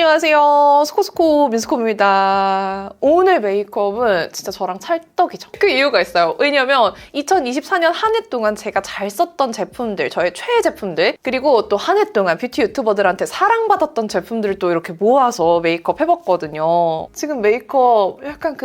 안녕하세요. 스코스코 민스코입니다. 오늘 메이크업은 진짜 저랑 찰떡이죠. 그 이유가 있어요. 왜냐면 2024년 한 해 동안 제가 잘 썼던 제품들, 저의 최애 제품들, 그리고 또 한 해 동안 뷰티 유튜버들한테 사랑받았던 제품들을 또 이렇게 모아서 메이크업 해봤거든요. 지금 메이크업 약간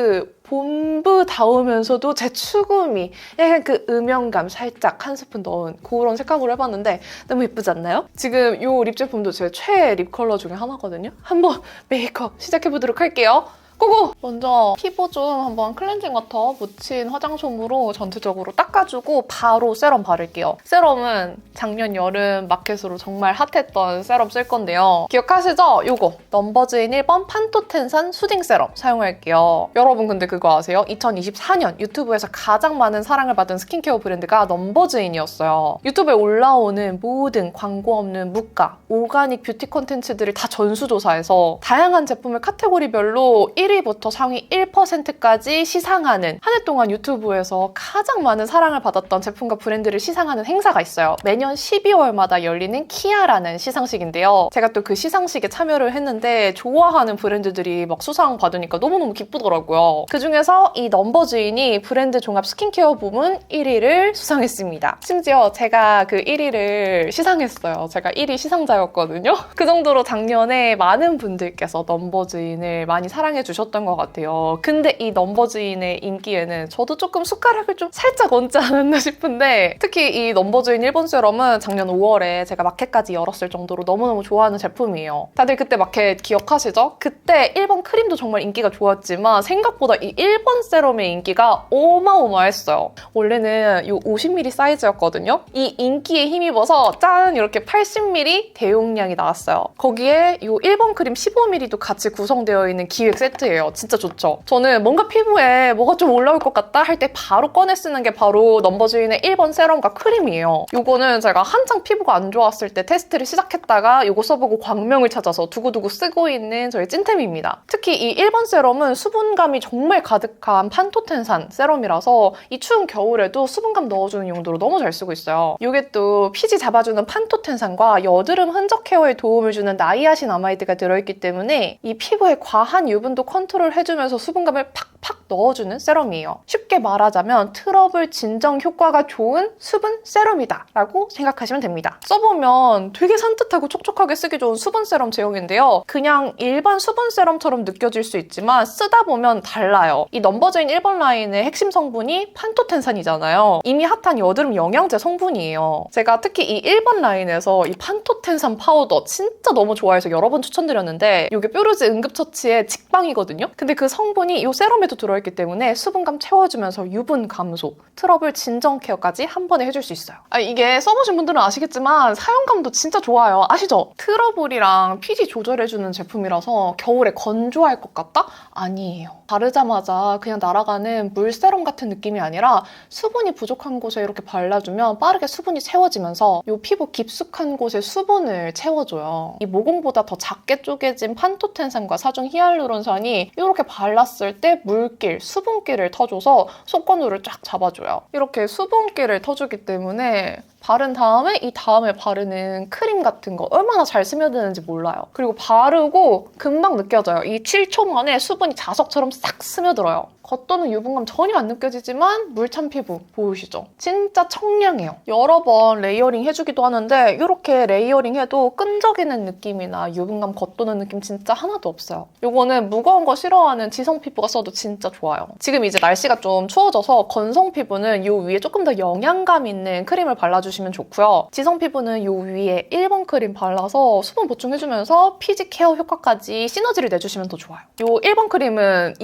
본부다우면서도 제 추구미, 약간 음영감 살짝 한 스푼 넣은 그런 색감으로 해봤는데 너무 예쁘지 않나요? 지금 이 립 제품도 제 최애 립 컬러 중에 하나거든요. 한번 메이크업 시작해보도록 할게요. 고고! 먼저 피부 좀 한번 클렌징 워터 묻힌 화장솜으로 전체적으로 닦아주고 바로 세럼 바를게요. 세럼은 작년 여름 마켓으로 정말 핫했던 세럼 쓸 건데요. 기억하시죠? 요거 넘버즈인 1번 판토텐산 수딩 세럼 사용할게요. 여러분 근데 그거 아세요? 2024년 유튜브에서 가장 많은 사랑을 받은 스킨케어 브랜드가 넘버즈인이었어요. 유튜브에 올라오는 모든 광고 없는 무가, 오가닉 뷰티 콘텐츠들을 다 전수조사해서 다양한 제품을 카테고리별로 1위부터 상위 1%까지 시상하는, 한 해 동안 유튜브에서 가장 많은 사랑을 받았던 제품과 브랜드를 시상하는 행사가 있어요. 매년 12월마다 열리는 키아라는 시상식인데요. 제가 또 그 시상식에 참여를 했는데 좋아하는 브랜드들이 막 수상 받으니까 너무너무 기쁘더라고요. 그중에서 이 넘버즈인이 브랜드 종합 스킨케어 부문 1위를 수상했습니다. 심지어 제가 그 1위를 시상했어요. 제가 1위 시상자였거든요. 그 정도로 작년에 많은 분들께서 넘버즈인을 많이 사랑해 주셨던 것 같아요. 근데 이 넘버즈인의 인기에는 저도 조금 숟가락을 좀 살짝 얹지 않았나 싶은데, 특히 이 넘버즈인 일본 세럼은 작년 5월에 제가 마켓까지 열었을 정도로 너무너무 좋아하는 제품이에요. 다들 그때 마켓 기억하시죠? 그때 일본 크림도 정말 인기가 좋았지만 생각보다 이 일본 세럼의 인기가 어마어마했어요. 원래는 이 50ml 사이즈였거든요. 이 인기에 힘입어서 짠! 이렇게 80ml 대용량이 나왔어요. 거기에 이 일본 크림 15ml도 같이 구성되어 있는 기획 세트예요. 진짜 좋죠? 저는 뭔가 피부에 뭐가 좀 올라올 것 같다 할 때 바로 꺼내 쓰는 게 바로 넘버즈인의 1번 세럼과 크림이에요. 요거는 제가 한창 피부가 안 좋았을 때 테스트를 시작했다가 요거 써보고 광명을 찾아서 두고두고 쓰고 있는 저의 찐템입니다. 특히 이 1번 세럼은 수분감이 정말 가득한 판토텐산 세럼이라서 이 추운 겨울에도 수분감 넣어주는 용도로 너무 잘 쓰고 있어요. 요게 또 피지 잡아주는 판토텐산과 여드름 흔적 케어에 도움을 주는 나이아신아마이드가 들어있기 때문에 이 피부에 과한 유분도 컨트롤해주면서 수분감을 팍팍 넣어주는 세럼이에요. 쉽게 말하자면 트러블 진정 효과가 좋은 수분 세럼이다 라고 생각하시면 됩니다. 써보면 되게 산뜻하고 촉촉하게 쓰기 좋은 수분 세럼 제형인데요. 그냥 일반 수분 세럼처럼 느껴질 수 있지만 쓰다 보면 달라요. 이 넘버즈인 1번 라인의 핵심 성분이 판토텐산이잖아요. 이미 핫한 여드름 영양제 성분이에요. 제가 특히 이 1번 라인에서 이 판토텐산 파우더 진짜 너무 좋아해서 여러 번 추천드렸는데 이게 뾰루지 응급처치의 직방이거든요. 근데 그 성분이 이 세럼에도 들어있기 때문에 수분감 채워주면서 유분 감소, 트러블 진정 케어까지 한 번에 해줄 수 있어요. 이게 써보신 분들은 아시겠지만 사용감도 진짜 좋아요. 아시죠? 트러블이랑 피지 조절해주는 제품이라서 겨울에 건조할 것 같다? 아니에요. 바르자마자 그냥 날아가는 물 세럼 같은 느낌이 아니라 수분이 부족한 곳에 이렇게 발라주면 빠르게 수분이 채워지면서 이 피부 깊숙한 곳에 수분을 채워줘요. 이 모공보다 더 작게 쪼개진 판토텐산과 사중 히알루론산이 이렇게 발랐을 때 물길, 수분길을 터줘서 속건우를 쫙 잡아줘요. 이렇게 수분길을 터주기 때문에 바른 다음에 이 다음에 바르는 크림 같은 거 얼마나 잘 스며드는지 몰라요. 그리고 바르고 금방 느껴져요. 이 7초 만에 수분이 자석처럼 싹 스며들어요. 겉도는 유분감 전혀 안 느껴지지만 물찬 피부 보이시죠? 진짜 청량해요. 여러 번 레이어링 해주기도 하는데 이렇게 레이어링 해도 끈적이는 느낌이나 유분감 겉도는 느낌 진짜 하나도 없어요. 이거는 무거운 거 싫어하는 지성 피부가 써도 진짜 좋아요. 지금 이제 날씨가 좀 추워져서 건성 피부는 이 위에 조금 더 영양감 있는 크림을 발라주시면 좋고요. 지성 피부는 이 위에 1번 크림 발라서 수분 보충해주면서 피지 케어 효과까지 시너지를 내주시면 더 좋아요. 이 1번 크림은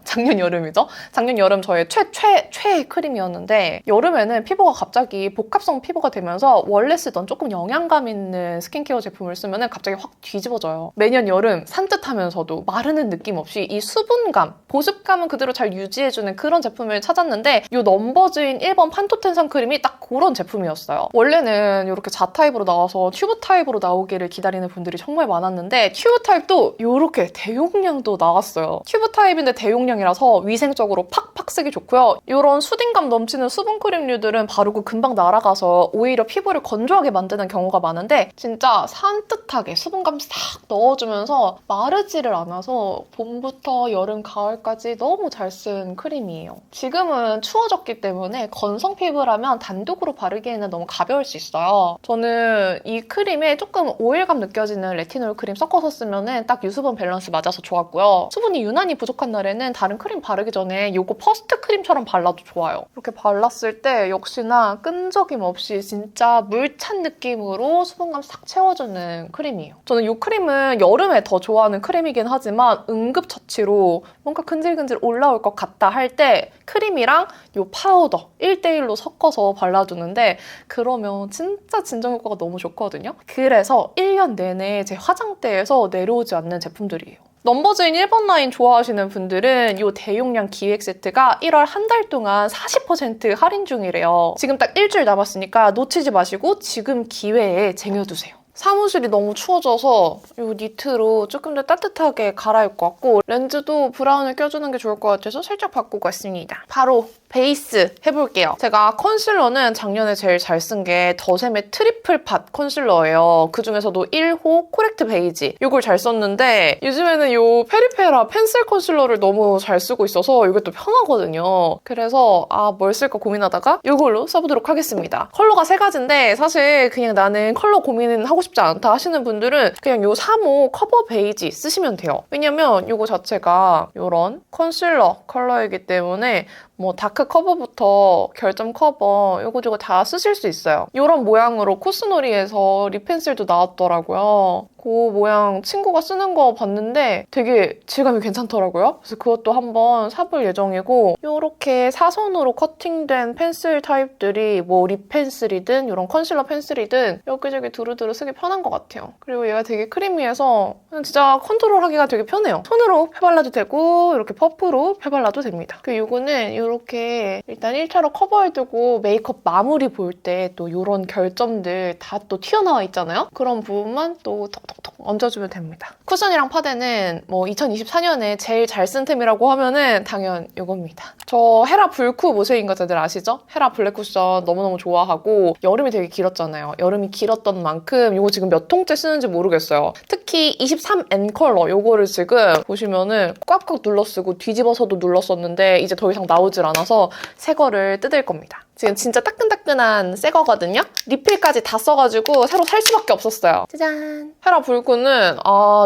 작년 여름이죠? 작년 여름 저의 최애 크림이었는데 여름에는 피부가 갑자기 복합성 피부가 되면서 원래 쓰던 조금 영양감 있는 스킨케어 제품을 쓰면 갑자기 확 뒤집어져요. 매년 여름 산뜻하면서도 마르는 느낌 없이 이 수분감, 보습감은 그대로 잘 유지해주는 그런 제품을 찾았는데 이 넘버즈인 1번 판토텐산 크림이 딱 그런 제품이었어요. 원래는 이렇게 자 타입으로 나와서 튜브 타입으로 나오기를 기다리는 분들이 정말 많았는데 튜브 타입도 이렇게 대용량도 나왔어요. 튜브 타입인데 대용량이라서 위생적으로 팍팍 싹 쓰기 좋고요. 이런 수딩감 넘치는 수분크림류들은 바르고 금방 날아가서 오히려 피부를 건조하게 만드는 경우가 많은데 진짜 산뜻하게 수분감 싹 넣어주면서 마르지를 않아서 봄부터 여름, 가을까지 너무 잘 쓴 크림이에요. 지금은 추워졌기 때문에 건성 피부라면 단독으로 바르기에는 너무 가벼울 수 있어요. 저는 이 크림에 조금 오일감 느껴지는 레티놀 크림 섞어서 쓰면 딱 유수분 밸런스 맞아서 좋았고요. 수분이 유난히 부족한 날에는 다른 크림 바르기 전에 이거 퍼스트 크림처럼 발라도 좋아요. 이렇게 발랐을 때 역시나 끈적임 없이 진짜 물찬 느낌으로 수분감 싹 채워주는 크림이에요. 저는 이 크림은 여름에 더 좋아하는 크림이긴 하지만 응급처치로 뭔가 근질근질 올라올 것 같다 할 때 크림이랑 이 파우더 1대1로 섞어서 발라주는데 그러면 진짜 진정 효과가 너무 좋거든요. 그래서 1년 내내 제 화장대에서 내려오지 않는 제품들이에요. 넘버즈인 1번 라인 좋아하시는 분들은 이 대용량 기획 세트가 1월 한 달 동안 40% 할인 중이래요. 지금 딱 일주일 남았으니까 놓치지 마시고 지금 기회에 쟁여두세요. 사무실이 너무 추워져서 이 니트로 조금 더 따뜻하게 갈아입고 왔고 렌즈도 브라운을 껴주는 게 좋을 것 같아서 살짝 바꾸고 왔습니다. 바로 베이스 해볼게요. 제가 컨실러는 작년에 제일 잘 쓴 게 더샘의 트리플 팟 컨실러예요. 그중에서도 1호 코렉트 베이지 이걸 잘 썼는데 요즘에는 이 페리페라 펜슬 컨실러를 너무 잘 쓰고 있어서 이게 또 편하거든요. 그래서 뭘 쓸까 고민하다가 이걸로 써보도록 하겠습니다. 컬러가 세 가지인데 사실 그냥 나는 컬러 고민은 하고 싶지 않다 하시는 분들은 그냥 이 3호 커버 베이지 쓰시면 돼요. 왜냐면 이거 자체가 이런 컨실러 컬러이기 때문에 뭐 다크 커버부터 결점 커버 이거저거 다 쓰실 수 있어요. 이런 모양으로 코스놀이에서 립 펜슬도 나왔더라고요. 그 모양 친구가 쓰는 거 봤는데 되게 질감이 괜찮더라고요. 그래서 그것도 한번 사볼 예정이고 이렇게 사선으로 커팅된 펜슬 타입들이 뭐 립 펜슬이든 이런 컨실러 펜슬이든 여기저기 두루두루 쓰기 편한 것 같아요. 그리고 얘가 되게 크리미해서 그냥 진짜 컨트롤하기가 되게 편해요. 손으로 펴발라도 되고 이렇게 퍼프로 펴발라도 됩니다. 그리고 이거는 이렇게 일단 1차로 커버해두고 메이크업 마무리 볼 때 또 이런 결점들 다 또 튀어나와 있잖아요? 그런 부분만 또 톡톡톡 얹어주면 됩니다. 쿠션이랑 파데는 뭐 2024년에 제일 잘 쓴 템이라고 하면은 당연 이겁니다. 저 헤라 불쿠 모세인 거 다들 아시죠? 헤라 블랙 쿠션 너무너무 좋아하고 여름이 되게 길었잖아요. 여름이 길었던 만큼 이거 지금 몇 통째 쓰는지 모르겠어요. 특히 23N 컬러 이거를 지금 보시면은 꽉꽉 눌러쓰고 뒤집어서도 눌렀었는데 이제 더 이상 나오질 않아서 새 거를 뜯을 겁니다. 지금 진짜 따끈따끈한 새 거거든요? 리필까지 다 써가지고 새로 살 수밖에 없었어요. 짜잔! 헤라 불쿠는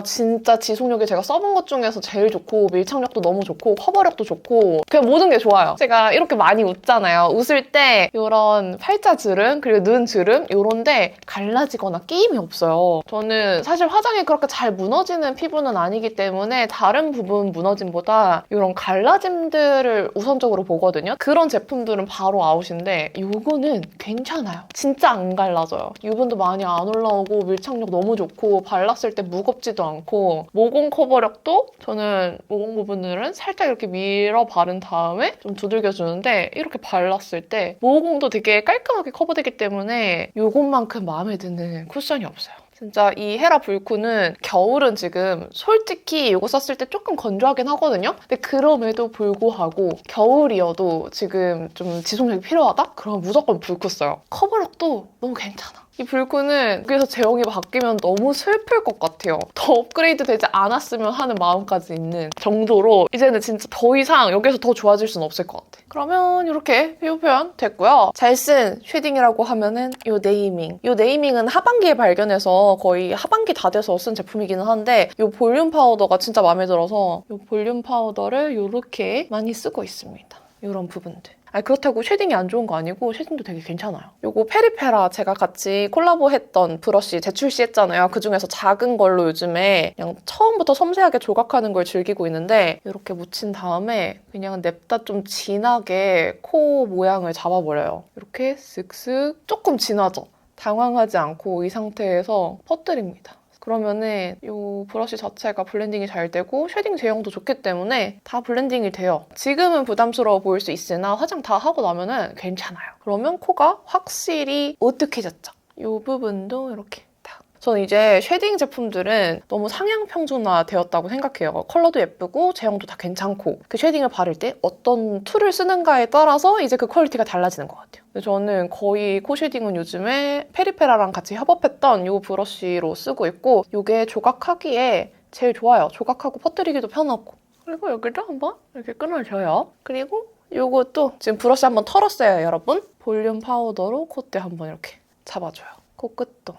진짜 지속력이 제가 써본 것 중에서 제일 좋고 밀착력도 너무 좋고 커버력도 좋고 그냥 모든 게 좋아요. 제가 이렇게 많이 웃잖아요. 웃을 때 이런 팔자 주름 그리고 눈 주름 이런데 갈라지거나 끼임이 없어요. 저는 사실 화장이 그렇게 잘 무너지는 피부는 아니기 때문에 다른 부분 무너짐보다 이런 갈라짐들을 우선적으로 보거든요. 그런 제품들은 바로 아웃인데 이거는 괜찮아요. 진짜 안 갈라져요. 유분도 많이 안 올라오고 밀착력 너무 좋고 발랐을 때 무겁지도 않고 모공 커버력도 저는 모공 부분들은 살짝 이렇게 밀어 바른 다음에 좀 두들겨주는데 이렇게 발랐을 때 모공도 되게 깔끔하게 커버되기 때문에 이것만큼 마음에 드는 쿠션이 없어요. 진짜 이 헤라 불쿠는 겨울은 지금 솔직히 이거 썼을 때 조금 건조하긴 하거든요? 근데 그럼에도 불구하고 겨울이어도 지금 좀 지속력이 필요하다? 그럼 무조건 불쿠 써요. 커버력도 너무 괜찮아. 이 불쿠는 여기서 제형이 바뀌면 너무 슬플 것 같아요. 더 업그레이드 되지 않았으면 하는 마음까지 있는 정도로 이제는 진짜 더 이상 여기서 더 좋아질 수는 없을 것 같아. 그러면 이렇게 피부 표현 됐고요. 잘 쓴 쉐딩이라고 하면은 이 네이밍. 이 네이밍은 하반기에 발견해서 거의 하반기 다 돼서 쓴 제품이기는 한데 이 볼륨 파우더가 진짜 마음에 들어서 이 볼륨 파우더를 이렇게 많이 쓰고 있습니다. 이런 부분들. 그렇다고 쉐딩이 안 좋은 거 아니고 쉐딩도 되게 괜찮아요. 요거 페리페라 제가 같이 콜라보했던 브러쉬 재출시했잖아요. 그중에서 작은 걸로 요즘에 그냥 처음부터 섬세하게 조각하는 걸 즐기고 있는데 이렇게 묻힌 다음에 그냥 냅다 좀 진하게 코 모양을 잡아버려요. 이렇게 쓱쓱 조금 진하죠? 당황하지 않고 이 상태에서 퍼뜨립니다. 그러면은 이 브러쉬 자체가 블렌딩이 잘 되고 쉐딩 제형도 좋기 때문에 다 블렌딩이 돼요. 지금은 부담스러워 보일 수 있으나 화장 다 하고 나면은 괜찮아요. 그러면 코가 확실히 오뚝해졌죠. 이 부분도 이렇게 딱 저는 이제 쉐딩 제품들은 너무 상향 평준화 되었다고 생각해요. 컬러도 예쁘고 제형도 다 괜찮고 그 쉐딩을 바를 때 어떤 툴을 쓰는가에 따라서 이제 그 퀄리티가 달라지는 것 같아요. 근데 저는 거의 코 쉐딩은 요즘에 페리페라랑 같이 협업했던 이 브러쉬로 쓰고 있고 이게 조각하기에 제일 좋아요. 조각하고 퍼뜨리기도 편하고. 그리고 여기도 한번 이렇게 끊어줘요. 그리고 요것도 지금 브러쉬 한번 털었어요, 여러분. 볼륨 파우더로 콧대 한번 이렇게 잡아줘요. 코끝도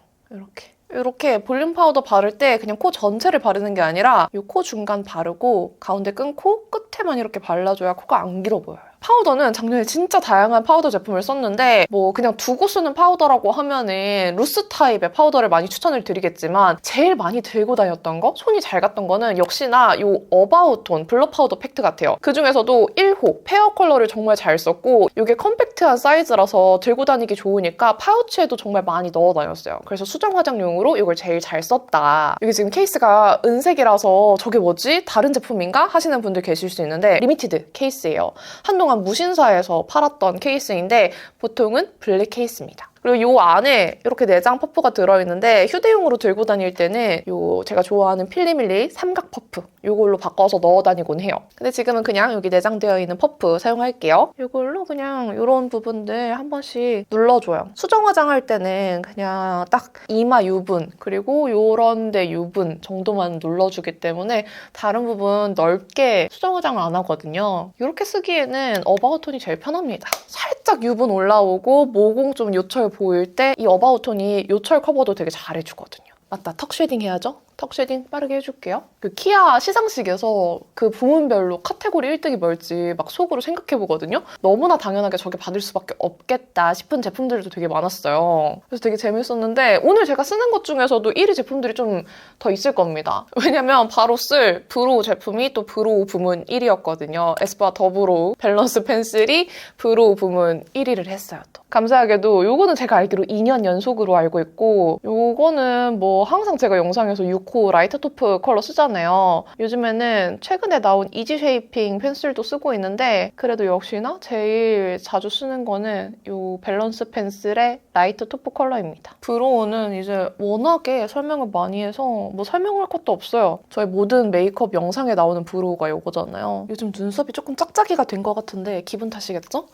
이렇게 볼륨 파우더 바를 때 그냥 코 전체를 바르는 게 아니라 이 코 중간 바르고 가운데 끊고 끝에만 이렇게 발라줘야 코가 안 길어 보여요. 파우더는 작년에 진짜 다양한 파우더 제품을 썼는데 뭐 그냥 두고 쓰는 파우더라고 하면은 루스 타입의 파우더를 많이 추천을 드리겠지만 제일 많이 들고 다녔던 거, 손이 잘 갔던 거는 역시나 이 어바웃톤 블러 파우더 팩트 같아요. 그중에서도 1호 페어 컬러를 정말 잘 썼고 이게 컴팩트한 사이즈라서 들고 다니기 좋으니까 파우치에도 정말 많이 넣어 다녔어요. 그래서 수정 화장용으로 이걸 제일 잘 썼다. 이게 지금 케이스가 은색이라서 저게 뭐지? 다른 제품인가? 하시는 분들 계실 수 있는데 리미티드 케이스예요. 한동안 무신사에서 팔았던 케이스인데 보통은 블랙 케이스입니다. 그리고 이 안에 이렇게 내장 퍼프가 들어있는데 휴대용으로 들고 다닐 때는 제가 좋아하는 필리밀리 삼각 퍼프 이걸로 바꿔서 넣어 다니곤 해요. 근데 지금은 그냥 여기 내장되어 있는 퍼프 사용할게요. 이걸로 그냥 이런 부분들 한 번씩 눌러줘요. 수정 화장할 때는 그냥 딱 이마 유분 그리고 이런 데 유분 정도만 눌러주기 때문에 다른 부분 넓게 수정 화장을 안 하거든요. 이렇게 쓰기에는 어바웃톤이 제일 편합니다. 살짝 유분 올라오고 모공 좀 요철 보일 때 이 어바웃톤이 요철 커버도 되게 잘해주거든요. 맞다, 턱 쉐딩 해야죠? 턱 쉐딩 빠르게 해줄게요. 그 키아 시상식에서 그 부문별로 카테고리 1등이 뭘지 막 속으로 생각해보거든요. 너무나 당연하게 저게 받을 수밖에 없겠다 싶은 제품들도 되게 많았어요. 그래서 되게 재밌었는데 오늘 제가 쓰는 것 중에서도 1위 제품들이 좀 더 있을 겁니다. 왜냐면 바로 쓸 브로우 제품이 또 브로우 부문 1위였거든요. 에스쁘아 더 브로우 밸런스 펜슬이 브로우 부문 1위를 했어요. 또. 감사하게도 요거는 제가 알기로 2년 연속으로 알고 있고 요거는 뭐 항상 제가 영상에서 6호 라이트 토프 컬러 쓰잖아요. 요즘에는 최근에 나온 이지 쉐이핑 펜슬도 쓰고 있는데 그래도 역시나 제일 자주 쓰는 거는 요 밸런스 펜슬의 라이트 토프 컬러입니다. 브로우는 이제 워낙에 설명을 많이 해서 뭐 설명할 것도 없어요. 저희 모든 메이크업 영상에 나오는 브로우가 요거잖아요. 요즘 눈썹이 조금 짝짝이가 된 것 같은데 기분 탓이겠죠?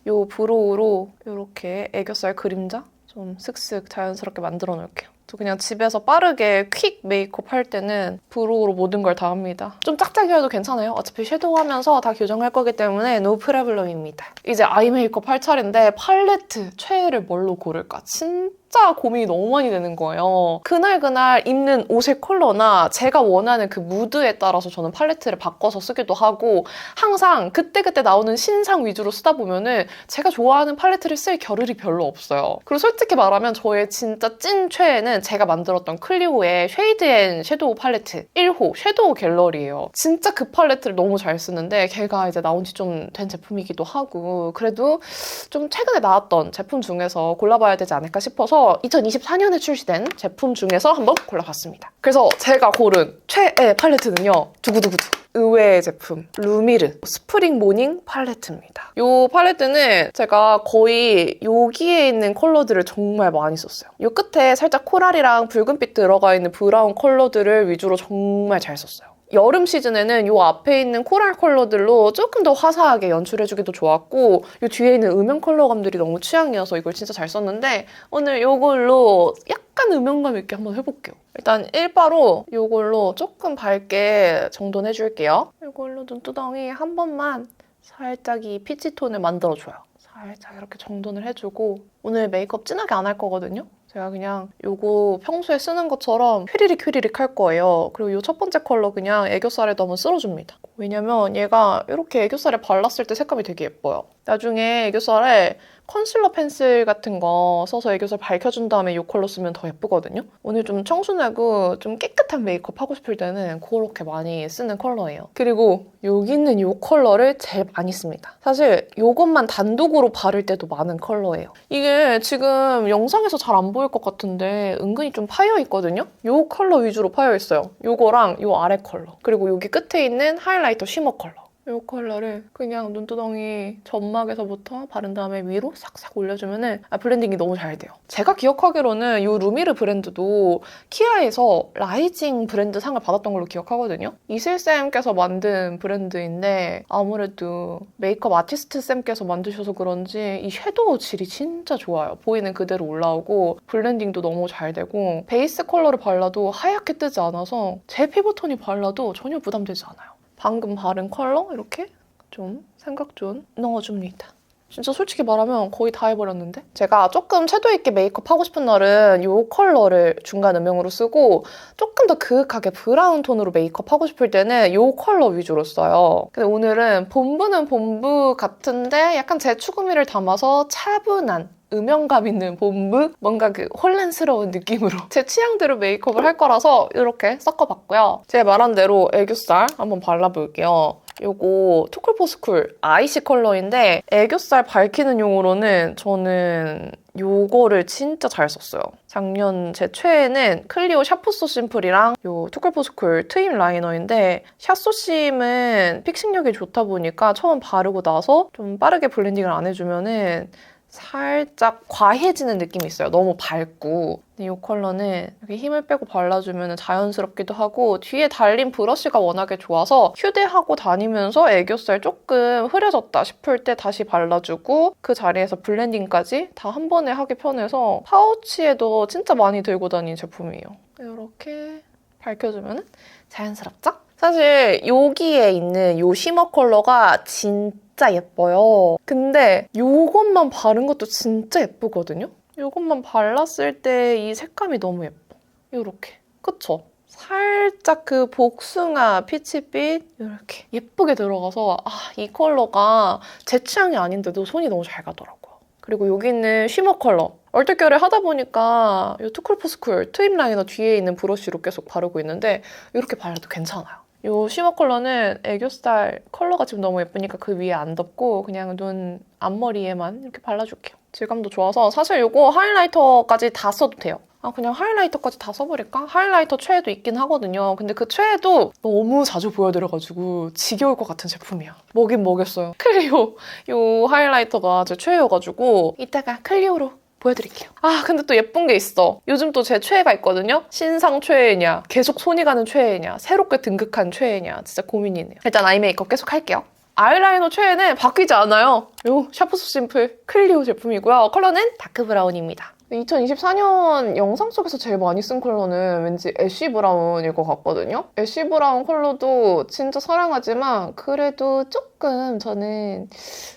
요 브로우로 이렇게 애교살 그림자 좀 슥슥 자연스럽게 만들어 놓을게요. 저 그냥 집에서 빠르게 퀵 메이크업 할 때는 브로우로 모든 걸 다 합니다. 좀 짝짝이어도 괜찮아요. 어차피 섀도우 하면서 다 교정할 거기 때문에 no 프로블럼입니다. 이제 아이 메이크업 할 차례인데 팔레트 최애를 뭘로 고를까? 진짜 고민이 너무 많이 되는 거예요. 그날 입는 옷의 컬러나 제가 원하는 그 무드에 따라서 저는 팔레트를 바꿔서 쓰기도 하고 항상 그때그때 나오는 신상 위주로 쓰다 보면은 제가 좋아하는 팔레트를 쓸 겨를이 별로 없어요. 그리고 솔직히 말하면 저의 진짜 찐 최애는 제가 만들었던 클리오의 쉐이드 앤 섀도우 팔레트 1호 섀도우 갤러리예요. 진짜 그 팔레트를 너무 잘 쓰는데 걔가 이제 나온 지 좀 된 제품이기도 하고 그래도 좀 최근에 나왔던 제품 중에서 골라봐야 되지 않을까 싶어서 2024년에 출시된 제품 중에서 한번 골라봤습니다. 그래서 제가 고른 최애 팔레트는요. 두구두구두. 의외의 제품 루미르 스프링 모닝 팔레트입니다. 이 팔레트는 제가 거의 여기에 있는 컬러들을 정말 많이 썼어요. 이 끝에 살짝 코랄이랑 붉은빛 들어가 있는 브라운 컬러들을 위주로 정말 잘 썼어요. 여름 시즌에는 이 앞에 있는 코랄 컬러들로 조금 더 화사하게 연출해주기도 좋았고 이 뒤에 있는 음영 컬러감들이 너무 취향이어서 이걸 진짜 잘 썼는데 오늘 이걸로 약간 음영감 있게 한번 해볼게요. 일단 일바로 이걸로 조금 밝게 정돈해줄게요. 이걸로 눈두덩이 한 번만 살짝 이 피치톤을 만들어줘요. 살짝 이렇게 정돈을 해주고 오늘 메이크업 진하게 안 할 거거든요. 제가 그냥 이거 평소에 쓰는 것처럼 휘리릭 할 거예요. 그리고 이 첫 번째 컬러 그냥 애교살에도 한번 쓸어줍니다. 왜냐면 얘가 이렇게 애교살에 발랐을 때 색감이 되게 예뻐요. 나중에 애교살에 컨실러 펜슬 같은 거 써서 애교살 밝혀준 다음에 이 컬러 쓰면 더 예쁘거든요. 오늘 좀 청순하고 좀 깨끗한 메이크업 하고 싶을 때는 그렇게 많이 쓰는 컬러예요. 그리고 여기 있는 이 컬러를 제일 많이 씁니다. 사실 이것만 단독으로 바를 때도 많은 컬러예요. 이게 지금 영상에서 잘 안 보일 것 같은데 은근히 좀 파여있거든요. 이 컬러 위주로 파여있어요. 이거랑 이 아래 컬러. 그리고 여기 끝에 있는 하이라이터 쉬머 컬러. 이 컬러를 그냥 눈두덩이 점막에서부터 바른 다음에 위로 싹싹 올려주면은 블렌딩이 너무 잘 돼요. 제가 기억하기로는 이 루미르 브랜드도 키아에서 라이징 브랜드 상을 받았던 걸로 기억하거든요. 이슬쌤께서 만든 브랜드인데 아무래도 메이크업 아티스트 쌤께서 만드셔서 그런지 이 섀도우 질이 진짜 좋아요. 보이는 그대로 올라오고 블렌딩도 너무 잘 되고 베이스 컬러를 발라도 하얗게 뜨지 않아서 제 피부톤이 발라도 전혀 부담되지 않아요. 방금 바른 컬러 이렇게 좀 생각 좀 넣어줍니다. 진짜 솔직히 말하면 거의 다 해버렸는데? 제가 조금 섀도우 있게 메이크업 하고 싶은 날은 이 컬러를 중간 음영으로 쓰고 조금 더 그윽하게 브라운 톤으로 메이크업 하고 싶을 때는 이 컬러 위주로 써요. 근데 오늘은 본부는 본부 같은데 약간 제 추구미를 담아서 차분한 음영감 있는 본부? 뭔가 그 혼란스러운 느낌으로 제 취향대로 메이크업을 할 거라서 이렇게 섞어봤고요. 제가 말한 대로 애교살 한번 발라볼게요. 요거 투쿨포스쿨 아이시 컬러인데 애교살 밝히는 용으로는 저는 요거를 진짜 잘 썼어요. 작년 제 최애는 클리오 샤프소 심플이랑 요 투쿨포스쿨 트임 라이너인데 샤소심은 픽싱력이 좋다 보니까 처음 바르고 나서 좀 빠르게 블렌딩을 안 해주면은 살짝 과해지는 느낌이 있어요. 너무 밝고. 근데 이 컬러는 이렇게 힘을 빼고 발라주면 자연스럽기도 하고 뒤에 달린 브러쉬가 워낙에 좋아서 휴대하고 다니면서 애교살 조금 흐려졌다 싶을 때 다시 발라주고 그 자리에서 블렌딩까지 다 한 번에 하기 편해서 파우치에도 진짜 많이 들고 다니는 제품이에요. 이렇게 밝혀주면 자연스럽죠? 사실 여기에 있는 이 쉬머 컬러가 진짜 예뻐요. 근데 이것만 바른 것도 진짜 예쁘거든요? 이것만 발랐을 때 이 색감이 너무 예뻐. 이렇게. 그쵸? 살짝 그 복숭아 피치빛 이렇게 예쁘게 들어가서 이 컬러가 제 취향이 아닌데도 손이 너무 잘 가더라고요. 그리고 여기 있는 쉬머 컬러. 얼떨결에 하다 보니까 이 투쿨포스쿨 트임 라이너 뒤에 있는 브러쉬로 계속 바르고 있는데 이렇게 발라도 괜찮아요. 이 쉬머 컬러는 애교살 컬러가 지금 너무 예쁘니까 그 위에 안 덮고 그냥 눈 앞머리에만 이렇게 발라줄게요. 질감도 좋아서 사실 이거 하이라이터까지 다 써도 돼요. 그냥 하이라이터까지 다 써버릴까? 하이라이터 최애도 있긴 하거든요. 근데 그 최애도 너무 자주 보여드려가지고 지겨울 것 같은 제품이야. 뭐긴 뭐겠어요. 클리오 이 하이라이터가 제 최애여가지고 이따가 클리오로 보여드릴게요. 근데 또 예쁜 게 있어. 요즘 또 제 최애가 있거든요. 신상 최애냐, 계속 손이 가는 최애냐, 새롭게 등극한 최애냐. 진짜 고민이네요. 일단 아이 메이크업 계속 할게요. 아이라이너 최애는 바뀌지 않아요. 요 샤프소 심플 클리오 제품이고요. 컬러는 다크 브라운입니다. 2024년 영상 속에서 제일 많이 쓴 컬러는 왠지 애쉬 브라운일 것 같거든요. 애쉬 브라운 컬러도 진짜 사랑하지만 그래도 조금 저는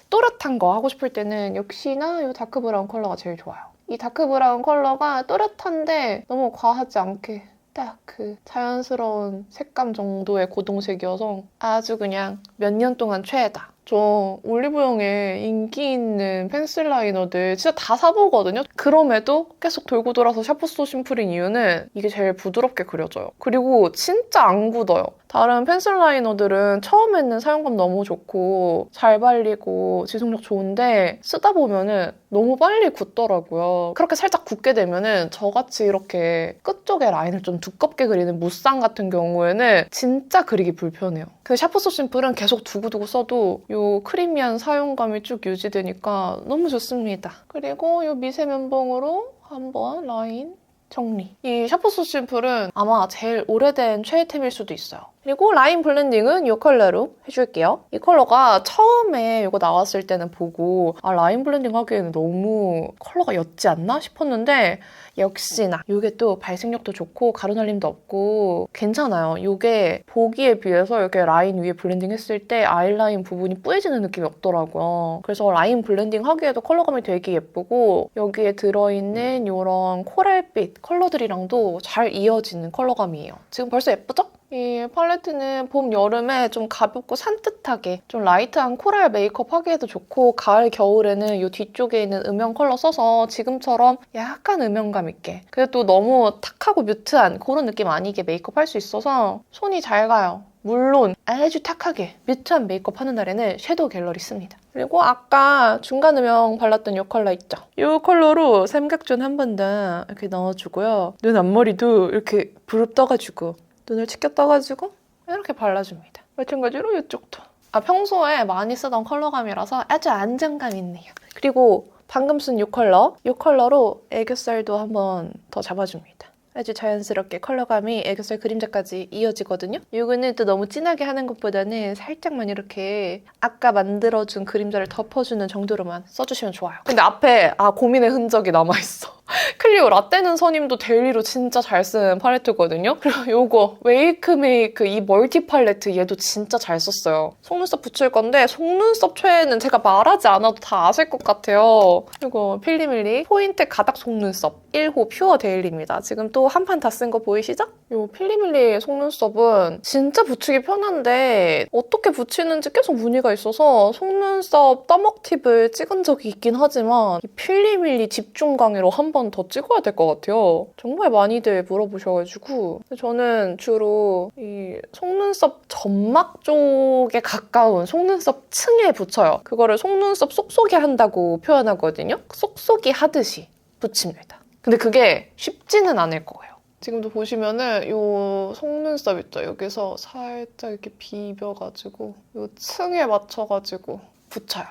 또렷한 거 하고 싶을 때는 역시나 이 다크 브라운 컬러가 제일 좋아요. 이 다크 브라운 컬러가 또렷한데 너무 과하지 않게 딱 그 자연스러운 색감 정도의 고동색이어서 아주 그냥 몇 년 동안 최애다. 저 올리브영에 인기 있는 펜슬 라이너들 진짜 다 사보거든요. 그럼에도 계속 돌고 돌아서 샤프소 심플인 이유는 이게 제일 부드럽게 그려져요. 그리고 진짜 안 굳어요. 다른 펜슬 라이너들은 처음에는 사용감 너무 좋고 잘 발리고 지속력 좋은데 쓰다 보면은 너무 빨리 굳더라고요. 그렇게 살짝 굳게 되면은 저같이 이렇게 끝쪽에 라인을 좀 두껍게 그리는 무쌍 같은 경우에는 진짜 그리기 불편해요. 근데 샤프소 심플은 계속 두고두고 써도 이 크리미한 사용감이 쭉 유지되니까 너무 좋습니다. 그리고 이 미세 면봉으로 한번 라인 정리. 이 샤프소 심플은 아마 제일 오래된 최애템일 수도 있어요. 그리고 라인 블렌딩은 이 컬러로 해줄게요. 이 컬러가 처음에 이거 나왔을 때는 보고 라인 블렌딩 하기에는 너무 컬러가 옅지 않나 싶었는데 역시나 이게 또 발색력도 좋고 가루날림도 없고 괜찮아요. 이게 보기에 비해서 이렇게 라인 위에 블렌딩 했을 때 아이라인 부분이 뿌얘지는 느낌이 없더라고요. 그래서 라인 블렌딩 하기에도 컬러감이 되게 예쁘고 여기에 들어있는 이런 코랄빛 컬러들이랑도 잘 이어지는 컬러감이에요. 지금 벌써 예쁘죠? 이 팔레트는 봄, 여름에 좀 가볍고 산뜻하게 좀 라이트한 코랄 메이크업 하기에도 좋고 가을, 겨울에는 이 뒤쪽에 있는 음영 컬러 써서 지금처럼 약간 음영감 있게 그래도 또 너무 탁하고 뮤트한 그런 느낌 아니게 메이크업 할 수 있어서 손이 잘 가요. 물론 아주 탁하게 뮤트한 메이크업 하는 날에는 섀도우 갤러리 씁니다. 그리고 아까 중간 음영 발랐던 이 컬러 있죠? 이 컬러로 삼각존 한 번 더 이렇게 넣어주고요. 눈 앞머리도 이렇게 부릅 떠가지고 눈을 치켜 떠가지고 이렇게 발라줍니다. 마찬가지로 이쪽도 평소에 많이 쓰던 컬러감이라서 아주 안정감 있네요. 그리고 방금 쓴 이 컬러, 이 컬러로 애교살도 한번 더 잡아줍니다. 아주 자연스럽게 컬러감이 애교살 그림자까지 이어지거든요. 이거는 또 너무 진하게 하는 것보다는 살짝만 이렇게 아까 만들어준 그림자를 덮어주는 정도로만 써주시면 좋아요. 근데 앞에 고민의 흔적이 남아있어. 클리오 라떼는 선임도 데일리로 진짜 잘 쓴 팔레트거든요. 그리고 요거 웨이크메이크 이 멀티 팔레트 얘도 진짜 잘 썼어요. 속눈썹 붙일 건데 속눈썹 최애는 제가 말하지 않아도 다 아실 것 같아요. 이거 필리밀리 포인트 가닥 속눈썹 1호 퓨어 데일리입니다. 지금 또 한 판 다 쓴 거 보이시죠? 이 필리밀리 속눈썹은 진짜 붙이기 편한데 어떻게 붙이는지 계속 문의가 있어서 속눈썹 떠먹 팁을 찍은 적이 있긴 하지만 이 필리밀리 집중 강의로 한 번 더 찍어야 될 것 같아요. 정말 많이들 물어보셔가지고 저는 주로 이 속눈썹 점막 쪽에 가까운 속눈썹 층에 붙여요. 그거를 속눈썹 쏙쏙이 한다고 표현하거든요. 쏙쏙이 하듯이 붙입니다. 근데 그게 쉽지는 않을 거예요. 지금도 보시면은 이 속눈썹 있죠? 여기서 살짝 이렇게 비벼가지고 이 층에 맞춰가지고 붙여요.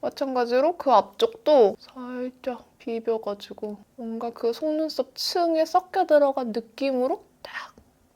마찬가지로 그 앞쪽도 살짝 비벼가지고 뭔가 그 속눈썹 층에 섞여 들어간 느낌으로 딱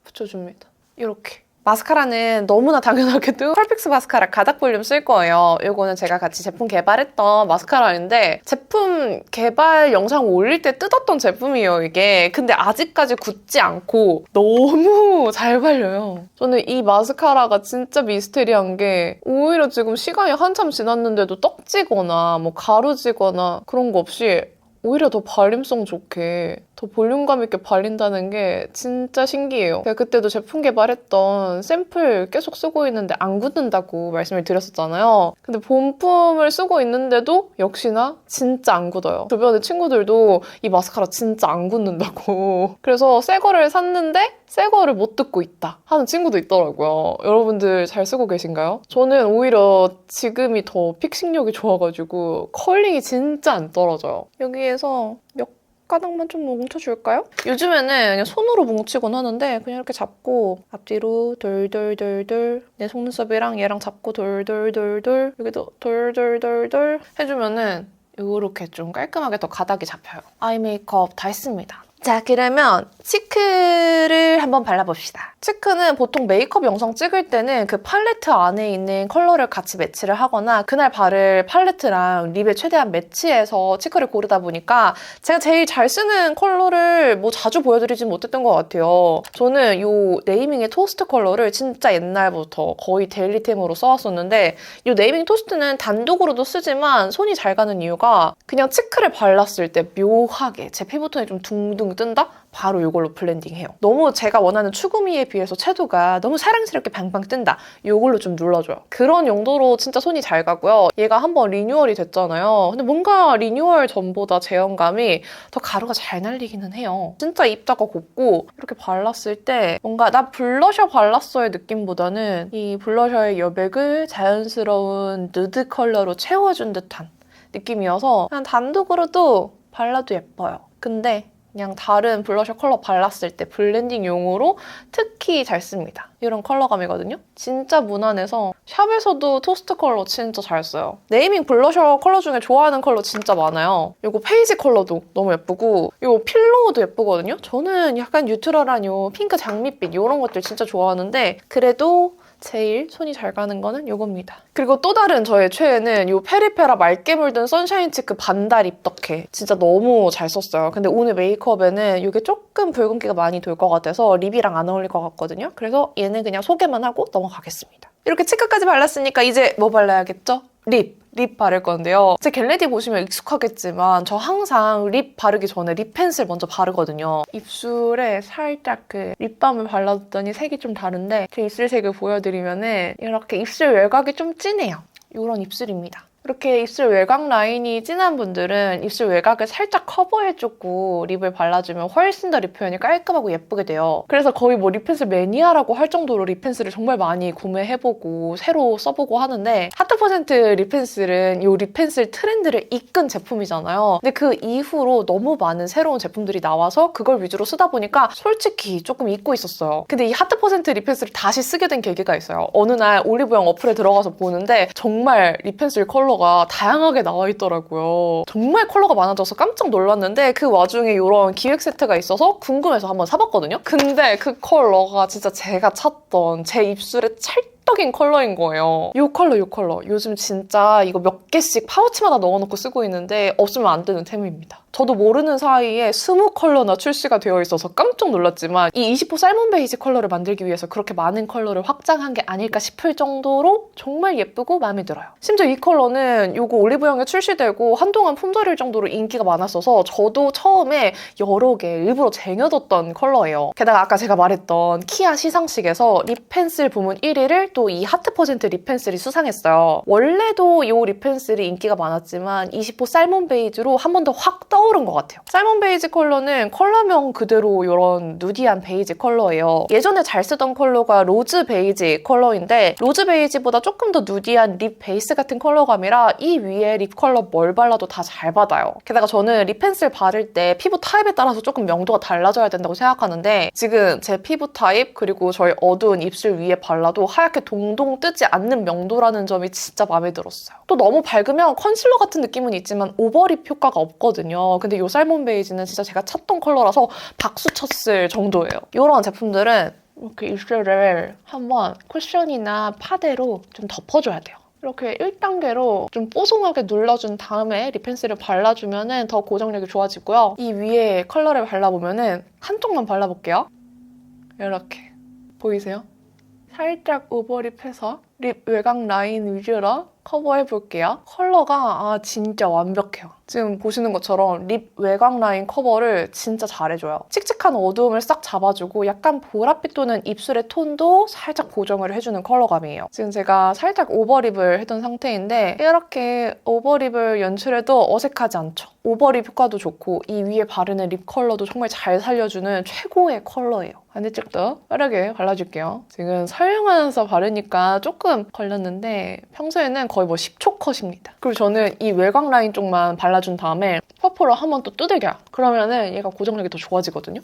붙여줍니다. 이렇게. 마스카라는 너무나 당연하게도 펄픽스 마스카라 가닥 볼륨 쓸 거예요. 이거는 제가 같이 제품 개발했던 마스카라인데 제품 개발 영상 올릴 때 뜯었던 제품이에요, 이게. 근데 아직까지 굳지 않고 너무 잘 발려요. 저는 이 마스카라가 진짜 미스테리한 게 오히려 지금 시간이 한참 지났는데도 떡지거나 뭐 가루지거나 그런 거 없이 오히려 더 발림성 좋게 더 볼륨감 있게 발린다는 게 진짜 신기해요. 제가 그때도 제품 개발했던 샘플 계속 쓰고 있는데 안 굳는다고 말씀을 드렸었잖아요. 근데 본품을 쓰고 있는데도 역시나 진짜 안 굳어요. 주변에 친구들도 이 마스카라 진짜 안 굳는다고. 그래서 새 거를 샀는데 새 거를 못 듣고 있다 하는 친구도 있더라고요. 여러분들 잘 쓰고 계신가요? 저는 오히려 지금이 더 픽싱력이 좋아가지고 컬링이 진짜 안 떨어져요. 여기에서 몇 가닥만 좀 뭉쳐줄까요? 요즘에는 그냥 손으로 뭉치곤 하는데 그냥 이렇게 잡고 앞뒤로 돌돌돌돌 내 속눈썹이랑 얘랑 잡고 돌돌돌돌 여기도 돌돌돌돌 해주면은 이렇게 좀 깔끔하게 더 가닥이 잡혀요. 아이 메이크업 다 했습니다. 자, 그러면 치크를 한번 발라봅시다. 치크는 보통 메이크업 영상 찍을 때는 그 팔레트 안에 있는 컬러를 같이 매치를 하거나 그날 바를 팔레트랑 립에 최대한 매치해서 치크를 고르다 보니까 제가 제일 잘 쓰는 컬러를 뭐 자주 보여드리진 못했던 것 같아요. 저는 이 네이밍의 토스트 컬러를 진짜 옛날부터 거의 데일리템으로 써왔었는데 이 네이밍 토스트는 단독으로도 쓰지만 손이 잘 가는 이유가 그냥 치크를 발랐을 때 묘하게 제 피부톤이 좀 둥둥 뜬다? 바로 이걸로 블렌딩해요. 너무 제가 원하는 추구미에 비해서 채도가 너무 사랑스럽게 방방 뜬다. 이걸로 좀 눌러줘요. 그런 용도로 진짜 손이 잘 가고요. 얘가 한번 리뉴얼이 됐잖아요. 근데 뭔가 리뉴얼 전보다 제형감이 더 가루가 잘 날리기는 해요. 진짜 입자가 곱고 이렇게 발랐을 때 뭔가 나 블러셔 발랐어의 느낌보다는 이 블러셔의 여백을 자연스러운 누드 컬러로 채워준 듯한 느낌이어서 그냥 단독으로도 발라도 예뻐요. 근데 그냥 다른 블러셔 컬러 발랐을 때 블렌딩용으로 특히 잘 씁니다. 이런 컬러감이거든요. 진짜 무난해서 샵에서도 토스트 컬러 진짜 잘 써요. 네이밍 블러셔 컬러 중에 좋아하는 컬러 진짜 많아요. 이거 페이지 컬러도 너무 예쁘고 이 필로우도 예쁘거든요. 저는 약간 뉴트럴한 이 핑크 장밋빛 이런 것들 진짜 좋아하는데 그래도 제일 손이 잘 가는 거는 이겁니다. 그리고 또 다른 저의 최애는 이 페리페라 맑게 물든 선샤인 치크 반달 입덕해. 진짜 너무 잘 썼어요. 근데 오늘 메이크업에는 이게 조금 붉은기가 많이 돌 것 같아서 립이랑 안 어울릴 것 같거든요. 그래서 얘는 그냥 소개만 하고 넘어가겠습니다. 이렇게 치크까지 발랐으니까 이제 뭐 발라야겠죠? 립 바를 건데요. 제 겟레디 보시면 익숙하겠지만 저 항상 립 바르기 전에 립 펜슬 먼저 바르거든요. 입술에 살짝 그 립밤을 발라줬더니 색이 좀 다른데 제 입술색을 보여드리면 이렇게 입술 외곽이 좀 진해요. 이런 입술입니다. 이렇게 입술 외곽 라인이 진한 분들은 입술 외곽을 살짝 커버해주고 립을 발라주면 훨씬 더 립 표현이 깔끔하고 예쁘게 돼요. 그래서 거의 뭐 립펜슬 매니아라고 할 정도로 립펜슬을 정말 많이 구매해보고 새로 써보고 하는데 하트% 립펜슬은 이 립펜슬 트렌드를 이끈 제품이잖아요. 근데 그 이후로 너무 많은 새로운 제품들이 나와서 그걸 위주로 쓰다 보니까 솔직히 조금 잊고 있었어요. 근데 이 하트% 립펜슬을 다시 쓰게 된 계기가 있어요. 어느 날 올리브영 어플에 들어가서 보는데 정말 립펜슬 컬러가 다양하게 나와 있더라고요. 정말 컬러가 많아져서 깜짝 놀랐는데 그 와중에 이런 기획 세트가 있어서 궁금해서 한번 사봤거든요. 근데 그 컬러가 진짜 제가 찾던 제 입술에 찰떡인 컬러인 거예요. 이 컬러. 요즘 진짜 이거 몇 개씩 파우치마다 넣어놓고 쓰고 있는데 없으면 안 되는 템입니다. 저도 모르는 사이에 20컬러나 출시가 되어 있어서 깜짝 놀랐지만 이 20호 살몬 베이지 컬러를 만들기 위해서 그렇게 많은 컬러를 확장한 게 아닐까 싶을 정도로 정말 예쁘고 마음에 들어요. 심지어 이 컬러는 이거 올리브영에 출시되고 한동안 품절일 정도로 인기가 많았어서 저도 처음에 여러 개 일부러 쟁여뒀던 컬러예요. 게다가 아까 제가 말했던 키아 시상식에서 립펜슬 부문 1위를 또 이 하트% 립펜슬이 수상했어요. 원래도 이 립펜슬이 인기가 많았지만 20호 살몬 베이지로 한 번 더 확 떠오른 것 같아요. 살몬 베이지 컬러는 컬러명 그대로 이런 누디한 베이지 컬러예요. 예전에 잘 쓰던 컬러가 로즈 베이지 컬러인데 로즈 베이지보다 조금 더 누디한 립 베이스 같은 컬러감이라 이 위에 립 컬러 뭘 발라도 다 잘 받아요. 게다가 저는 립펜슬 바를 때 피부 타입에 따라서 조금 명도가 달라져야 된다고 생각하는데 지금 제 피부 타입 그리고 저희 어두운 입술 위에 발라도 하얗게 동동 뜨지 않는 명도라는 점이 진짜 마음에 들었어요. 또 너무 밝으면 컨실러 같은 느낌은 있지만 오버립 효과가 없거든요. 근데 이 살몬 베이지는 진짜 제가 찾던 컬러라서 박수 쳤을 정도예요. 이런 제품들은 이렇게 입술을 한번 쿠션이나 파데로 좀 덮어줘야 돼요. 이렇게 1단계로 좀 뽀송하게 눌러준 다음에 립펜슬을 발라주면 더 고정력이 좋아지고요. 이 위에 컬러를 발라보면 한쪽만 발라볼게요. 이렇게. 보이세요? 살짝 오버립해서 립 외곽 라인 위주로 커버해볼게요. 컬러가 진짜 완벽해요. 지금 보시는 것처럼 립 외곽 라인 커버를 진짜 잘해줘요. 칙칙한 어두움을 싹 잡아주고 약간 보랏빛 도는 입술의 톤도 살짝 보정을 해주는 컬러감이에요. 지금 제가 살짝 오버립을 해둔 상태인데 이렇게 오버립을 연출해도 어색하지 않죠? 오버립 효과도 좋고 이 위에 바르는 립 컬러도 정말 잘 살려주는 최고의 컬러예요. 반대쪽도 빠르게 발라줄게요. 지금 설명하면서 바르니까 조금 걸렸는데 평소에는 거의 뭐 10초 컷입니다. 그리고 저는 이 외곽 라인 쪽만 발라준 다음에 퍼프로 한 번 또 두들겨요. 그러면은 얘가 고정력이 더 좋아지거든요.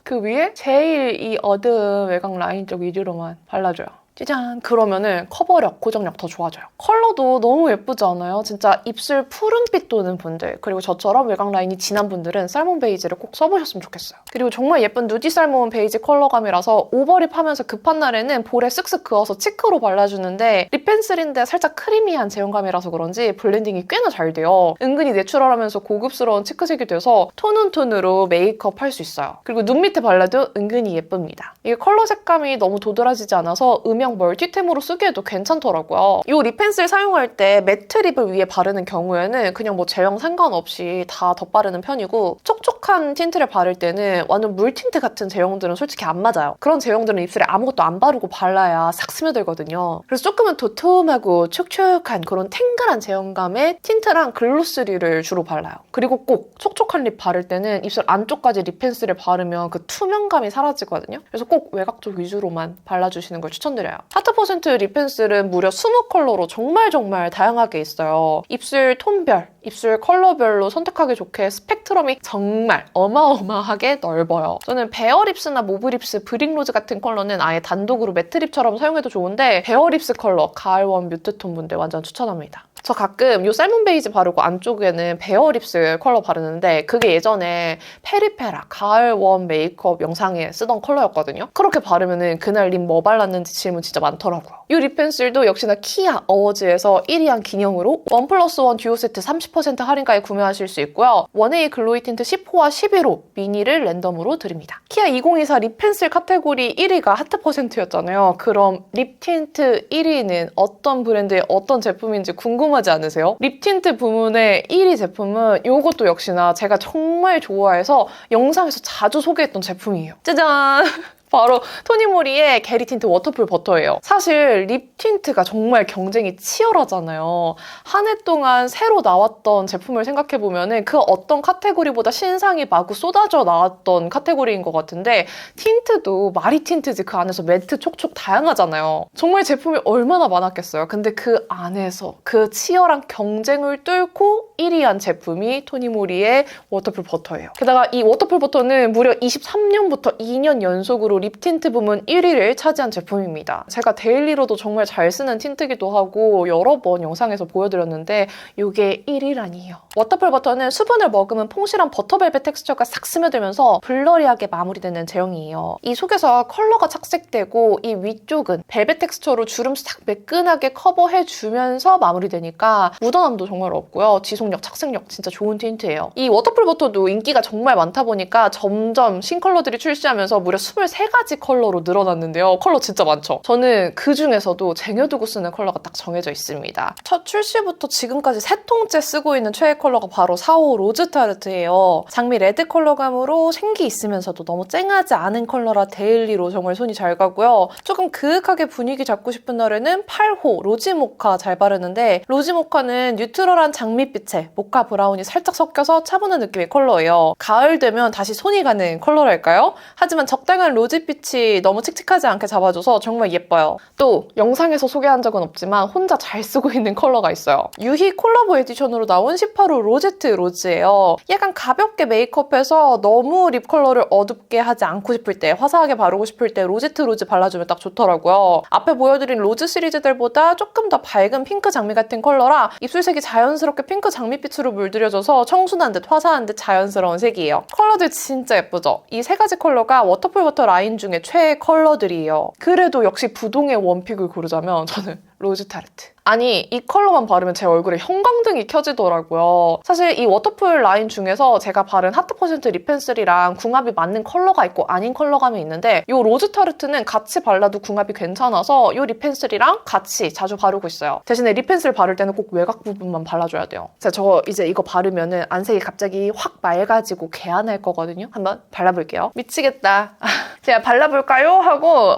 그 위에 제일 이 어두운 외곽 라인 쪽 위주로만 발라줘요. 짜잔! 그러면은 커버력, 고정력 더 좋아져요. 컬러도 너무 예쁘지 않아요? 진짜 입술 푸른빛 도는 분들 그리고 저처럼 외곽 라인이 진한 분들은 살몬 베이지를 꼭 써보셨으면 좋겠어요. 그리고 정말 예쁜 누디 살몬 베이지 컬러감이라서 오버립하면서 급한 날에는 볼에 쓱쓱 그어서 치크로 발라주는데 립펜슬인데 살짝 크리미한 제형감이라서 그런지 블렌딩이 꽤나 잘 돼요. 은근히 내추럴하면서 고급스러운 치크색이 돼서 톤온톤으로 메이크업 할 수 있어요. 그리고 눈 밑에 발라도 은근히 예쁩니다. 이게 컬러 색감이 너무 도드라지지 않아서 음영 멀티템으로 쓰기에도 괜찮더라고요. 이 립펜슬 사용할 때 매트 립을 위에 바르는 경우에는 그냥 뭐 제형 상관없이 다 덧바르는 편이고 촉촉한 틴트를 바를 때는 완전 물 틴트 같은 제형들은 솔직히 안 맞아요. 그런 제형들은 입술에 아무것도 안 바르고 발라야 싹 스며들거든요. 그래서 조금은 도톰하고 촉촉한 그런 탱글한 제형감의 틴트랑 글로스리를 주로 발라요. 그리고 꼭 촉촉한 립 바를 때는 입술 안쪽까지 립펜슬을 바르면 그 투명감이 사라지거든요. 그래서 꼭 외곽 쪽 위주로만 발라주시는 걸 추천드려요. 하트% 립펜슬은 무려 20컬러로 정말 다양하게 있어요. 입술 톤별, 입술 컬러별로 선택하기 좋게 스펙트럼이 정말 어마어마하게 넓어요. 저는 베어립스나 모브립스, 브릭로즈 같은 컬러는 아예 단독으로 매트립처럼 사용해도 좋은데 베어립스 컬러, 가을웜 뮤트톤 분들 완전 추천합니다. 저 가끔 이 살몬 베이지 바르고 안쪽에는 베어립스 컬러 바르는데 그게 예전에 페리페라 가을 웜 메이크업 영상에 쓰던 컬러였거든요. 그렇게 바르면은 그날 립 뭐 발랐는지 질문 진짜 많더라고요. 이 립펜슬도 역시나 키아 어워즈에서 1위한 기념으로 1+1 듀오 세트 30% 할인가에 구매하실 수 있고요. 1A 글로이 틴트 10호와 11호 미니를 랜덤으로 드립니다. 키아 2024 립펜슬 카테고리 1위가 하트%였잖아요. 그럼 립 틴트 1위는 어떤 브랜드의 어떤 제품인지 궁금하지 않으세요? 립 틴트 부문의 1위 제품은 이것도 역시나 제가 정말 좋아해서 영상에서 자주 소개했던 제품이에요. 짜잔! 바로 토니모리의 게리 틴트 워터풀 버터예요. 사실 립 틴트가 정말 경쟁이 치열하잖아요. 한 해 동안 새로 나왔던 제품을 생각해보면 그 어떤 카테고리보다 신상이 마구 쏟아져 나왔던 카테고리인 것 같은데 틴트도 마리 틴트지 그 안에서 매트, 촉촉 다양하잖아요. 정말 제품이 얼마나 많았겠어요. 근데 그 안에서 그 치열한 경쟁을 뚫고 1위한 제품이 토니모리의 워터풀 버터예요. 게다가 이 워터풀 버터는 무려 23년부터 2년 연속으로 립 틴트 부문 1위를 차지한 제품입니다. 제가 데일리로도 정말 잘 쓰는 틴트기도 하고 여러 번 영상에서 보여드렸는데 이게 1위라니요. 워터풀 버터는 수분을 머금은 봉실한 버터벨벳 텍스처가 싹 스며들면서 블러리하게 마무리되는 제형이에요. 이 속에서 컬러가 착색되고 이 위쪽은 벨벳 텍스처로 주름 싹 매끈하게 커버해주면서 마무리되니까 묻어남도 정말 없고요. 지속력, 착색력 진짜 좋은 틴트예요. 이 워터풀 버터도 인기가 정말 많다 보니까 점점 신컬러들이 출시하면서 무려 23가지 컬러로 늘어났는데요. 컬러 진짜 많죠? 저는 그 중에서도 쟁여두고 쓰는 컬러가 딱 정해져 있습니다. 첫 출시부터 지금까지 3통째 쓰고 있는 최애 컬러가 바로 4호 로즈 타르트예요. 장미 레드 컬러감으로 생기 있으면서도 너무 쨍하지 않은 컬러라 데일리로 정말 손이 잘 가고요. 조금 그윽하게 분위기 잡고 싶은 날에는 8호 로지 모카 잘 바르는데 로지 모카는 뉴트럴한 장밋빛에 모카 브라운이 살짝 섞여서 차분한 느낌의 컬러예요. 가을 되면 다시 손이 가는 컬러랄까요? 하지만 적당한 로지빛이 너무 칙칙하지 않게 잡아줘서 정말 예뻐요. 또 영상에서 소개한 적은 없지만 혼자 잘 쓰고 있는 컬러가 있어요. 유희 콜라보 에디션으로 나온 18호 로제트 로즈예요. 약간 가볍게 메이크업해서 너무 립 컬러를 어둡게 하지 않고 싶을 때, 화사하게 바르고 싶을 때 로제트 로즈 발라주면 딱 좋더라고요. 앞에 보여드린 로즈 시리즈들보다 조금 더 밝은 핑크 장미 같은 컬러라 입술색이 자연스럽게 핑크 장미빛으로 물들여져서 청순한 듯 화사한 듯 자연스러운 색이에요. 컬러들 진짜 예쁘죠? 이 3가지 컬러가 워터풀 버터 라인 중에 최애 컬러들이에요. 그래도 역시 부동의 원픽을 고르자면 저는 로즈 타르트. 아니 이 컬러만 바르면 제 얼굴에 형광등이 켜지더라고요. 사실 이 워터풀 라인 중에서 제가 바른 하트 퍼센트 립 펜슬이랑 궁합이 맞는 컬러가 있고 아닌 컬러감이 있는데 이 로즈 타르트는 같이 발라도 궁합이 괜찮아서 이 립 펜슬이랑 같이 자주 바르고 있어요. 대신에 립 펜슬 바를 때는 꼭 외곽 부분만 발라줘야 돼요. 저 이제 이거 바르면은 안색이 갑자기 확 맑아지고 개안할 거거든요. 한번 발라볼게요. 미치겠다. 제가 발라볼까요? 하고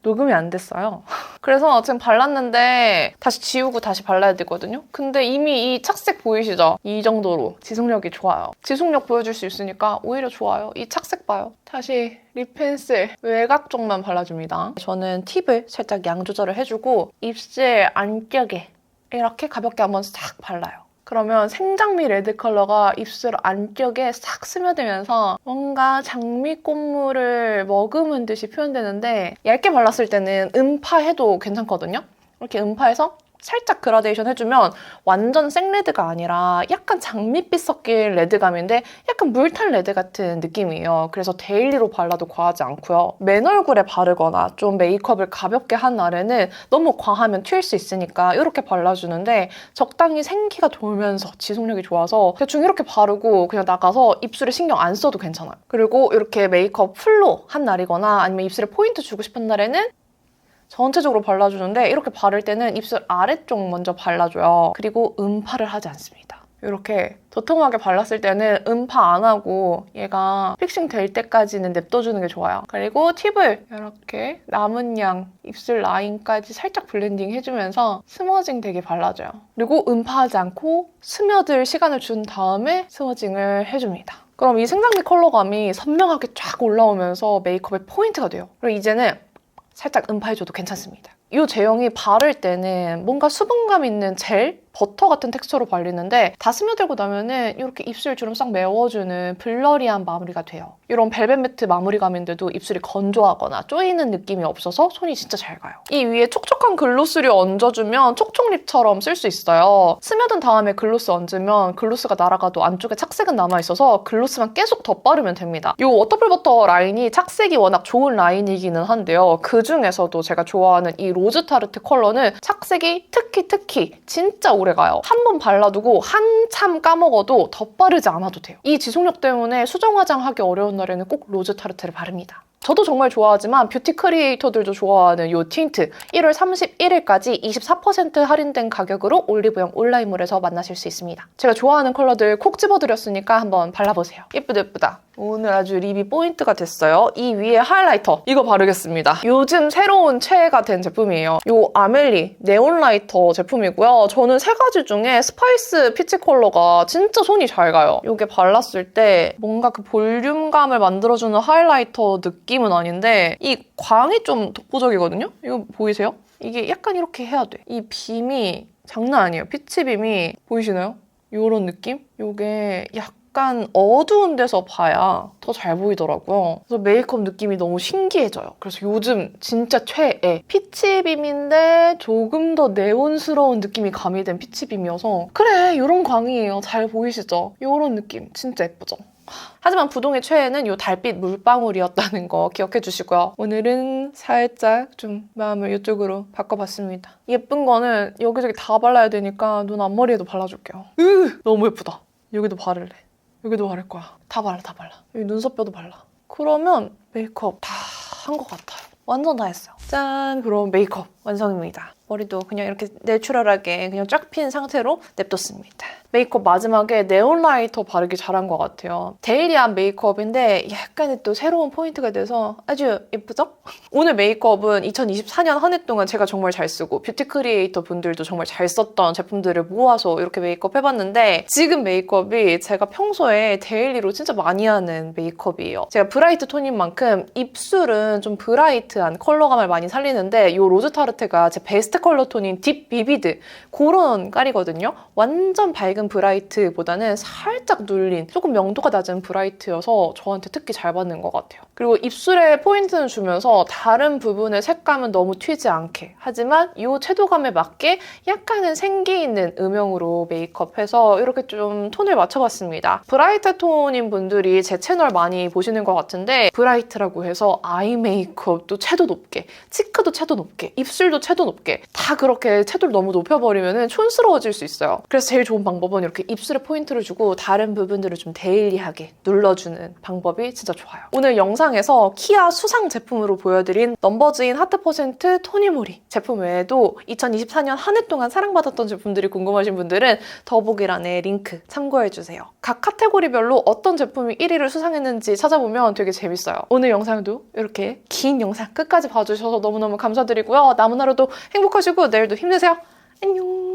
녹음이 안 됐어요. 그래서 지금 발랐는데 다시 지우고 다시 발라야 되거든요. 근데 이미 이 착색 보이시죠? 이 정도로 지속력이 좋아요. 지속력 보여줄 수 있으니까 오히려 좋아요. 이 착색 봐요. 다시 립 펜슬 외곽 쪽만 발라줍니다. 저는 팁을 살짝 양 조절을 해주고 입술 안쪽에 이렇게 가볍게 한번 싹 발라요. 그러면 생장미 레드 컬러가 입술 안쪽에 싹 스며들면서 뭔가 장미꽃물을 머금은 듯이 표현되는데 얇게 발랐을 때는 음파해도 괜찮거든요. 이렇게 음파해서 살짝 그라데이션 해주면 완전 생레드가 아니라 약간 장밋빛 섞인 레드감인데 약간 물탄 레드 같은 느낌이에요. 그래서 데일리로 발라도 과하지 않고요. 맨 얼굴에 바르거나 좀 메이크업을 가볍게 한 날에는 너무 과하면 튈 수 있으니까 이렇게 발라주는데 적당히 생기가 돌면서 지속력이 좋아서 대충 이렇게 바르고 그냥 나가서 입술에 신경 안 써도 괜찮아요. 그리고 이렇게 메이크업 풀로 한 날이거나 아니면 입술에 포인트 주고 싶은 날에는 전체적으로 발라주는데 이렇게 바를 때는 입술 아래쪽 먼저 발라줘요. 그리고 음파를 하지 않습니다. 이렇게 도톰하게 발랐을 때는 음파 안 하고 얘가 픽싱 될 때까지는 냅둬주는 게 좋아요. 그리고 팁을 이렇게 남은 양 입술 라인까지 살짝 블렌딩 해주면서 스머징 되게 발라줘요. 그리고 음파하지 않고 스며들 시간을 준 다음에 스머징을 해줍니다. 그럼 이 생장미 컬러감이 선명하게 쫙 올라오면서 메이크업의 포인트가 돼요. 그리고 이제는 살짝 음파해줘도 괜찮습니다. 이 제형이 바를 때는 뭔가 수분감 있는 젤? 버터 같은 텍스처로 발리는데 다 스며들고 나면은 이렇게 입술 주름 싹 메워주는 블러리한 마무리가 돼요. 이런 벨벳 매트 마무리감인데도 입술이 건조하거나 쪼이는 느낌이 없어서 손이 진짜 잘 가요. 이 위에 촉촉한 글로스를 얹어주면 촉촉립처럼 쓸 수 있어요. 스며든 다음에 글로스 얹으면 글로스가 날아가도 안쪽에 착색은 남아있어서 글로스만 계속 덧바르면 됩니다. 이 워터풀 버터 라인이 착색이 워낙 좋은 라인이기는 한데요. 그중에서도 제가 좋아하는 이 로즈 타르트 컬러는 착색이 특히 진짜 오래가요. 한 번 발라두고 한참 까먹어도 덧바르지 않아도 돼요. 이 지속력 때문에 수정 화장하기 어려운 날에는 꼭 로즈 타르트를 바릅니다. 저도 정말 좋아하지만 뷰티 크리에이터들도 좋아하는 이 틴트 1월 31일까지 24% 할인된 가격으로 올리브영 온라인몰에서 만나실 수 있습니다. 제가 좋아하는 컬러들 콕 집어드렸으니까 한번 발라보세요. 예쁘다 예쁘다. 오늘 아주 립이 포인트가 됐어요. 이 위에 하이라이터 이거 바르겠습니다. 요즘 새로운 최애가 된 제품이에요. 요 아멜리 네온 라이터 제품이고요. 저는 세 가지 중에 스파이스 피치 컬러가 진짜 손이 잘 가요. 이게 발랐을 때 뭔가 그 볼륨감을 만들어주는 하이라이터 느낌은 아닌데 이 광이 좀 독보적이거든요? 이거 보이세요? 이게 약간 이렇게 해야 돼. 이 빔이 장난 아니에요. 피치 빔이 보이시나요? 요런 느낌? 요게 약간 어두운 데서 봐야 더 잘 보이더라고요. 그래서 메이크업 느낌이 너무 신기해져요. 그래서 요즘 진짜 최애. 피치빔인데 조금 더 네온스러운 느낌이 가미된 피치빔이어서 그래, 이런 광이에요. 잘 보이시죠? 이런 느낌 진짜 예쁘죠? 하지만 부동의 최애는 이 달빛 물방울이었다는 거 기억해 주시고요. 오늘은 살짝 좀 마음을 이쪽으로 바꿔봤습니다. 예쁜 거는 여기저기 다 발라야 되니까 눈 앞머리에도 발라줄게요. 너무 예쁘다. 여기도 바를래. 여기도 바를 거야. 다 발라, 다 발라. 여기 눈썹뼈도 발라. 그러면 메이크업 다 한 것 같아요. 완전 다 했어요. 짠! 그럼 메이크업 완성입니다. 머리도 그냥 이렇게 내추럴하게 그냥 쫙 핀 상태로 냅뒀습니다. 메이크업 마지막에 네온 라이터 바르기 잘한 것 같아요. 데일리한 메이크업인데 약간의 또 새로운 포인트가 돼서 아주 예쁘죠? 오늘 메이크업은 2024년 한 해 동안 제가 정말 잘 쓰고 뷰티 크리에이터 분들도 정말 잘 썼던 제품들을 모아서 이렇게 메이크업 해봤는데 지금 메이크업이 제가 평소에 데일리로 진짜 많이 하는 메이크업이에요. 제가 브라이트 톤인 만큼 입술은 좀 브라이트한 컬러감을 많이 살리는데 이 로즈 타르트가 제 베스트 컬러 톤인 딥 비비드 그런 깔이거든요. 완전 밝은 브라이트보다는 살짝 눌린 조금 명도가 낮은 브라이트여서 저한테 특히 잘 받는 것 같아요. 그리고 입술에 포인트는 주면서 다른 부분의 색감은 너무 튀지 않게 하지만 이 채도감에 맞게 약간은 생기 있는 음영으로 메이크업해서 이렇게 좀 톤을 맞춰봤습니다. 브라이트 톤인 분들이 제 채널 많이 보시는 것 같은데 브라이트라고 해서 아이 메이크업도 채도 높게, 치크도 채도 높게, 입술도 채도 높게 다 그렇게 채도를 너무 높여버리면 촌스러워질 수 있어요. 그래서 제일 좋은 방법은 이렇게 입술에 포인트를 주고 다른 부분들을 좀 데일리하게 눌러주는 방법이 진짜 좋아요. 오늘 영상에서 키아 수상 제품으로 보여드린 넘버즈인 하트 퍼센트 토니모리 제품 외에도 2024년 한 해 동안 사랑받았던 제품들이 궁금하신 분들은 더보기란에 링크 참고해주세요. 각 카테고리별로 어떤 제품이 1위를 수상했는지 찾아보면 되게 재밌어요. 오늘 영상도 이렇게 긴 영상 끝까지 봐주셔서 너무너무 감사드리고요. 남은 하루도 행복하시고 내일도 힘내세요. 안녕.